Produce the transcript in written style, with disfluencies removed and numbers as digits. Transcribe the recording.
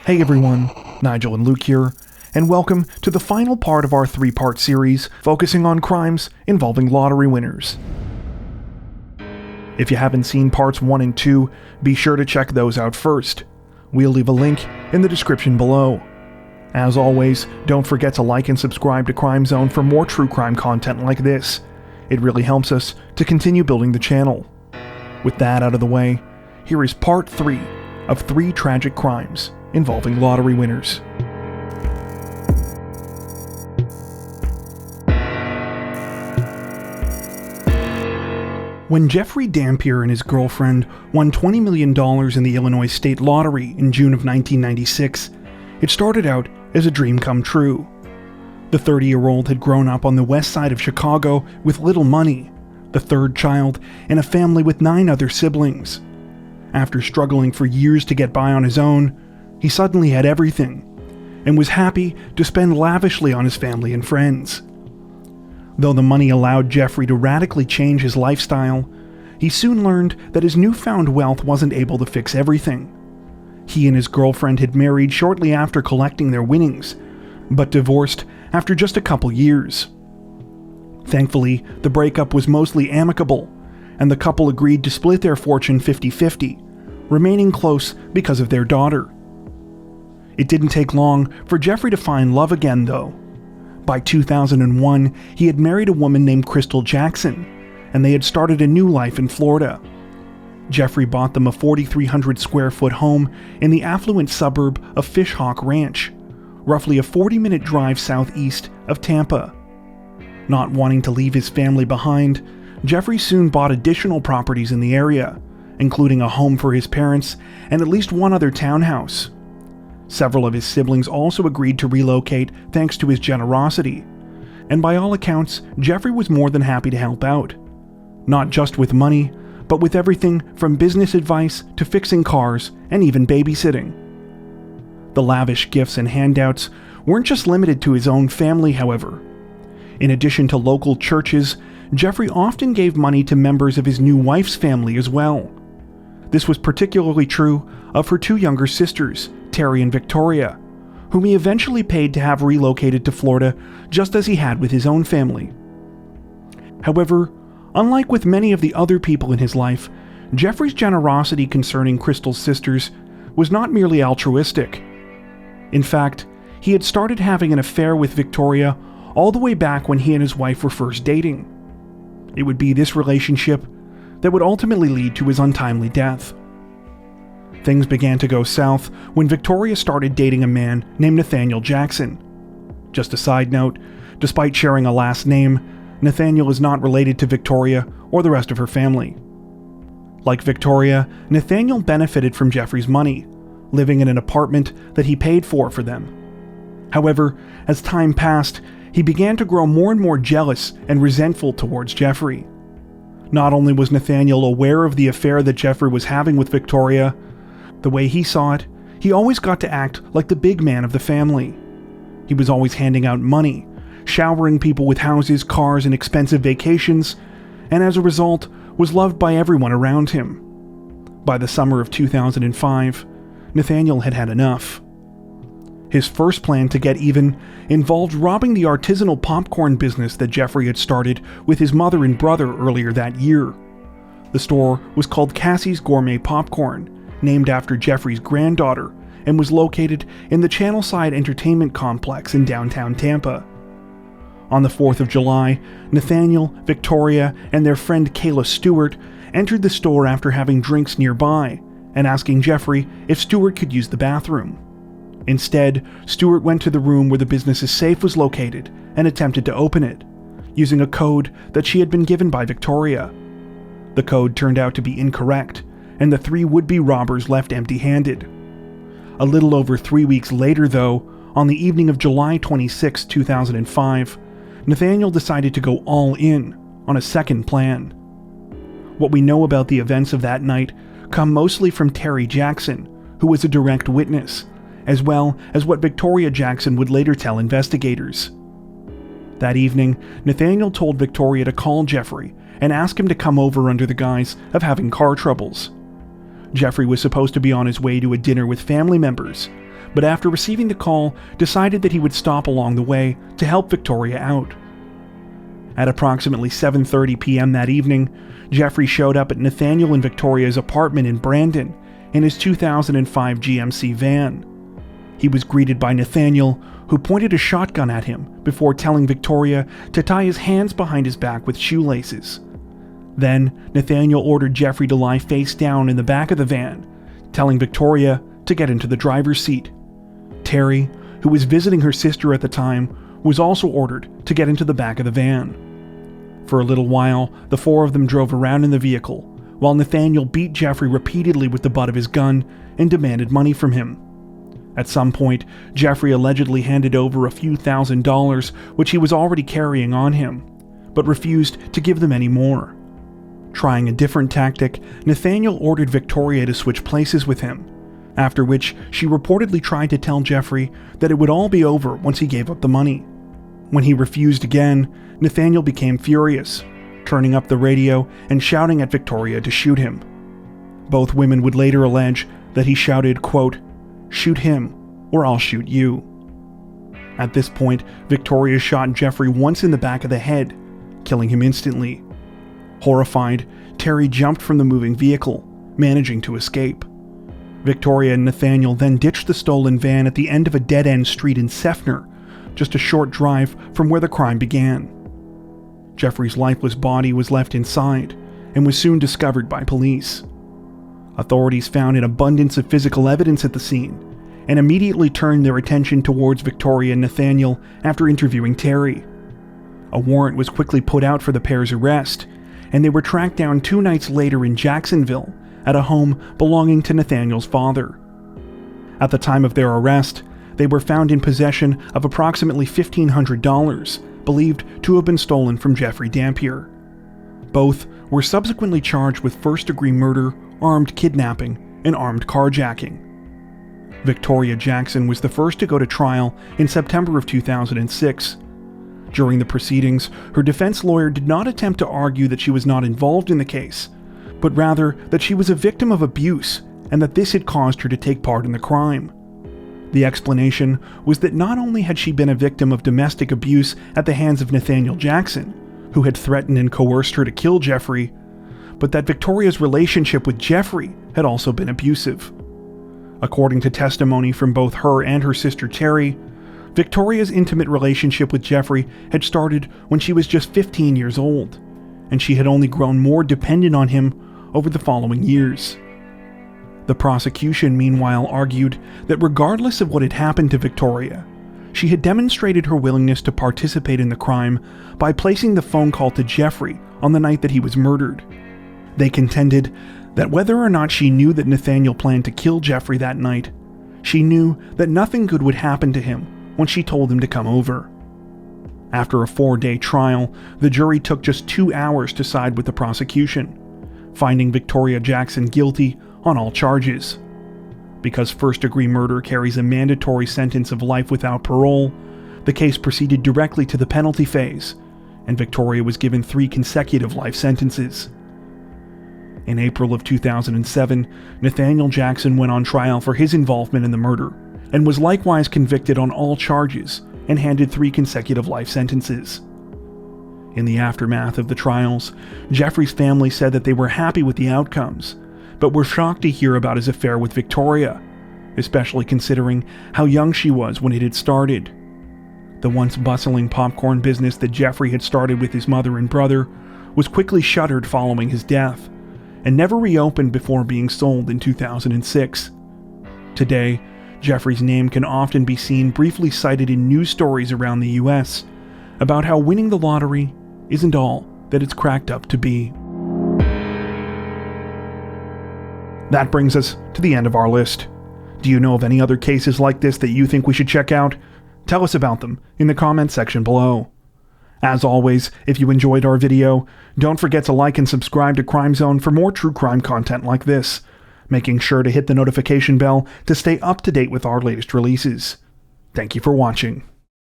Hey everyone, Nigel and Luke here, and welcome to the final part of our 3-part series focusing on crimes involving lottery winners. If you haven't seen parts 1 and 2, be sure to check those out first. We'll leave a link in the description below. As always, don't forget to like and subscribe to Crime Zone for more true crime content like this. It really helps us to continue building the channel. With that out of the way, here is part 3 of 3 tragic crimes involving lottery winners. When Jeffrey Dampier and his girlfriend won $20 million in the Illinois State Lottery in June of 1996, it started out as a dream come true. The 30-year-old had grown up on the west side of Chicago with little money, the third child in a family with 9 other siblings. After struggling for years to get by on his own, he suddenly had everything, and was happy to spend lavishly on his family and friends. Though the money allowed Jeffrey to radically change his lifestyle, he soon learned that his newfound wealth wasn't able to fix everything. He and his girlfriend had married shortly after collecting their winnings, but divorced after just a couple years. Thankfully, the breakup was mostly amicable, and the couple agreed to split their fortune 50-50, remaining close because of their daughter. It didn't take long for Jeffrey to find love again, though. By 2001, he had married a woman named Crystal Jackson, and they had started a new life in Florida. Jeffrey bought them a 4,300 square foot home in the affluent suburb of Fishhawk Ranch, roughly a 40-minute drive southeast of Tampa. Not wanting to leave his family behind, Jeffrey soon bought additional properties in the area, including a home for his parents and at least one other townhouse. Several of his siblings also agreed to relocate thanks to his generosity, and by all accounts, Jeffrey was more than happy to help out. Not just with money, but with everything from business advice to fixing cars and even babysitting. The lavish gifts and handouts weren't just limited to his own family, however. In addition to local churches, Jeffrey often gave money to members of his new wife's family as well. This was particularly true of her 2 younger sisters, Terry and Victoria, whom he eventually paid to have relocated to Florida just as he had with his own family. However, unlike with many of the other people in his life, Jeffrey's generosity concerning Crystal's sisters was not merely altruistic. In fact, he had started having an affair with Victoria all the way back when he and his wife were first dating. It would be this relationship that would ultimately lead to his untimely death. Things began to go south when Victoria started dating a man named Nathaniel Jackson. Just a side note, despite sharing a last name, Nathaniel is not related to Victoria or the rest of her family. Like Victoria, Nathaniel benefited from Jeffrey's money, living in an apartment that he paid for them. However, as time passed, he began to grow more and more jealous and resentful towards Jeffrey. Not only was Nathaniel aware of the affair that Jeffrey was having with Victoria, the way he saw it, he always got to act like the big man of the family. He was always handing out money, showering people with houses, cars, and expensive vacations, and as a result, was loved by everyone around him. By the summer of 2005, Nathaniel had had enough. His first plan to get even involved robbing the artisanal popcorn business that Jeffrey had started with his mother and brother earlier that year. The store was called Cassie's Gourmet Popcorn, named after Jeffrey's granddaughter, and was located in the Channelside Entertainment Complex in downtown Tampa. On the 4th of July, Nathaniel, Victoria, and their friend Kayla Stewart entered the store after having drinks nearby and asking Jeffrey if Stewart could use the bathroom. Instead, Stewart went to the room where the business's safe was located and attempted to open it, using a code that she had been given by Victoria. The code turned out to be incorrect, and the 3 would-be robbers left empty-handed. A little over 3 weeks later, though, on the evening of July 26, 2005, Nathaniel decided to go all in on a second plan. What we know about the events of that night come mostly from Terry Jackson, who was a direct witness, as well as what Victoria Jackson would later tell investigators. That evening, Nathaniel told Victoria to call Jeffrey and ask him to come over under the guise of having car troubles. Jeffrey was supposed to be on his way to a dinner with family members, but after receiving the call, decided that he would stop along the way to help Victoria out. At approximately 7:30 p.m. that evening, Jeffrey showed up at Nathaniel and Victoria's apartment in Brandon in his 2005 GMC van. He was greeted by Nathaniel, who pointed a shotgun at him before telling Victoria to tie his hands behind his back with shoelaces. Then, Nathaniel ordered Jeffrey to lie face down in the back of the van, telling Victoria to get into the driver's seat. Terry, who was visiting her sister at the time, was also ordered to get into the back of the van. For a little while, the four of them drove around in the vehicle, while Nathaniel beat Jeffrey repeatedly with the butt of his gun and demanded money from him. At some point, Jeffrey allegedly handed over a few $1,000s, which he was already carrying on him, but refused to give them any more. Trying a different tactic, Nathaniel ordered Victoria to switch places with him, after which she reportedly tried to tell Jeffrey that it would all be over once he gave up the money. When he refused again, Nathaniel became furious, turning up the radio and shouting at Victoria to shoot him. Both women would later allege that he shouted, quote, "Shoot him, or I'll shoot you." At this point, Victoria shot Jeffrey once in the back of the head, killing him instantly. Horrified, Terry jumped from the moving vehicle, managing to escape. Victoria and Nathaniel then ditched the stolen van at the end of a dead-end street in Seffner, just a short drive from where the crime began. Jeffrey's lifeless body was left inside and was soon discovered by police. Authorities found an abundance of physical evidence at the scene and immediately turned their attention towards Victoria and Nathaniel after interviewing Terry. A warrant was quickly put out for the pair's arrest, and they were tracked down 2 nights later in Jacksonville at a home belonging to Nathaniel's father. At the time of their arrest, they were found in possession of approximately $1,500, believed to have been stolen from Jeffrey Dampier. Both were subsequently charged with first-degree murder, armed kidnapping, and armed carjacking. Victoria Jackson was the first to go to trial in September of 2006. During the proceedings, her defense lawyer did not attempt to argue that she was not involved in the case, but rather that she was a victim of abuse and that this had caused her to take part in the crime. The explanation was that not only had she been a victim of domestic abuse at the hands of Nathaniel Jackson, who had threatened and coerced her to kill Jeffrey, but that Victoria's relationship with Jeffrey had also been abusive. According to testimony from both her and her sister Terry, Victoria's intimate relationship with Jeffrey had started when she was just 15 years old, and she had only grown more dependent on him over the following years. The prosecution, meanwhile, argued that regardless of what had happened to Victoria, she had demonstrated her willingness to participate in the crime by placing the phone call to Jeffrey on the night that he was murdered. They contended that whether or not she knew that Nathaniel planned to kill Jeffrey that night, she knew that nothing good would happen to him when she told him to come over. After a 4-day trial, the jury took just 2 hours to side with the prosecution, finding Victoria Jackson guilty on all charges. Because first-degree murder carries a mandatory sentence of life without parole, the case proceeded directly to the penalty phase, and Victoria was given 3 consecutive life sentences. In April of 2007, Nathaniel Jackson went on trial for his involvement in the murder, and was likewise convicted on all charges and handed 3 consecutive life sentences. In the aftermath of the trials, Jeffrey's family said that they were happy with the outcomes, but were shocked to hear about his affair with Victoria, especially considering how young she was when it had started. The once bustling popcorn business that Jeffrey had started with his mother and brother was quickly shuttered following his death, and never reopened before being sold in 2006. Today, Jeffrey's name can often be seen briefly cited in news stories around the US about how winning the lottery isn't all that it's cracked up to be. That brings us to the end of our list. Do you know of any other cases like this that you think we should check out? Tell us about them in the comment section below. As always, if you enjoyed our video, don't forget to like and subscribe to Crime Zone for more true crime content like this, making sure to hit the notification bell to stay up to date with our latest releases. Thank you for watching.